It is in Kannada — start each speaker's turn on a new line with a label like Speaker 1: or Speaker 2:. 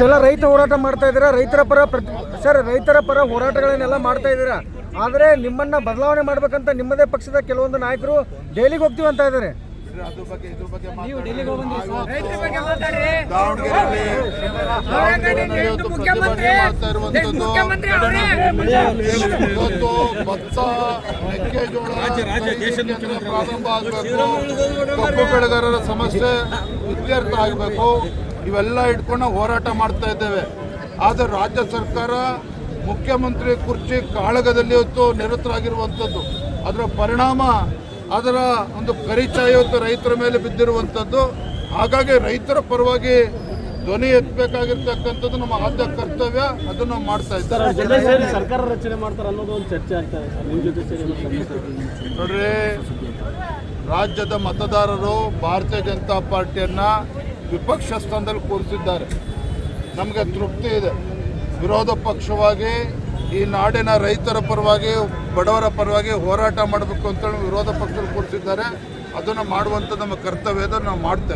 Speaker 1: ಇಷ್ಟೆಲ್ಲ ರೈತ ಹೋರಾಟ ಮಾಡ್ತಾ ಇದ್ದೀರಾ, ರೈತರ ಪರ ಸರ್ ರೈತರ ಪರ ಹೋರಾಟಗಳನ್ನೆಲ್ಲ ಮಾಡ್ತಾ ಇದ್ದೀರಾ. ಆದರೆ ನಿಮ್ಮನ್ನ ಬದಲಾವಣೆ ಮಾಡ್ಬೇಕಂತ ನಿಮ್ಮದೇ ಪಕ್ಷದ ಕೆಲವೊಂದು ನಾಯಕರು ದೆಹಲಿಗೆ ಹೋಗ್ತೀವಿ ಅಂತ ಇದ್ದಾರೆ.
Speaker 2: ಕಬ್ಬು ಬೆಳೆಗಾರರ ಸಮಸ್ಯೆ ಇತ್ಯರ್ಥ ಆಗಬೇಕು, ಇವೆಲ್ಲ ಇಟ್ಕೊಂಡು ಹೋರಾಟ ಮಾಡ್ತಾ ಇದ್ದೇವೆ. ಆದರೆ ರಾಜ್ಯ ಸರ್ಕಾರ ಮುಖ್ಯಮಂತ್ರಿ ಕುರ್ಚಿ ಕಾಳಗದಲ್ಲಿ ಇವತ್ತು ನಿರತರಾಗಿರುವಂಥದ್ದು, ಅದರ ಪರಿಣಾಮ ಅದರ ಒಂದು ಕರಿಚಾಯ ಇವತ್ತು ರೈತರ ಮೇಲೆ ಬಿದ್ದಿರುವಂಥದ್ದು. ಹಾಗಾಗಿ ರೈತರ ಪರವಾಗಿ ಧ್ವನಿ ಎತ್ತಬೇಕಾಗಿರ್ತಕ್ಕಂಥದ್ದು ನಮ್ಮ ಆದ್ಯ ಕರ್ತವ್ಯ, ಅದನ್ನು ನಾವು ಮಾಡ್ತಾ ಇದ್ದೇವೆ.
Speaker 3: ಸರ್ಕಾರ ರಚನೆ ಮಾಡ್ತಾರೆ ಅನ್ನೋದು ಒಂದು ಚರ್ಚೆ ಆಗ್ತಾ ಇದೆ.
Speaker 2: ನೋಡ್ರಿ, ರಾಜ್ಯದ ಮತದಾರರು ಭಾರತೀಯ ಜನತಾ ಪಾರ್ಟಿಯನ್ನು ವಿಪಕ್ಷ ಸ್ಥಾನದಲ್ಲಿ ಕೂರಿಸಿದ್ದಾರೆ. ನಮಗೆ ತೃಪ್ತಿ ಇದೆ. ವಿರೋಧ ಪಕ್ಷವಾಗಿ ಈ ನಾಡಿನ ರೈತರ ಪರವಾಗಿ ಬಡವರ ಪರವಾಗಿ ಹೋರಾಟ ಮಾಡಬೇಕು ಅಂತೇಳಿ ವಿರೋಧ ಪಕ್ಷದಲ್ಲಿ ಕೂರಿಸಿದ್ದಾರೆ. ಅದನ್ನು ಮಾಡುವಂಥ ನಮ್ಮ ಕರ್ತವ್ಯ, ನಾವು ಮಾಡ್ತೇವೆ.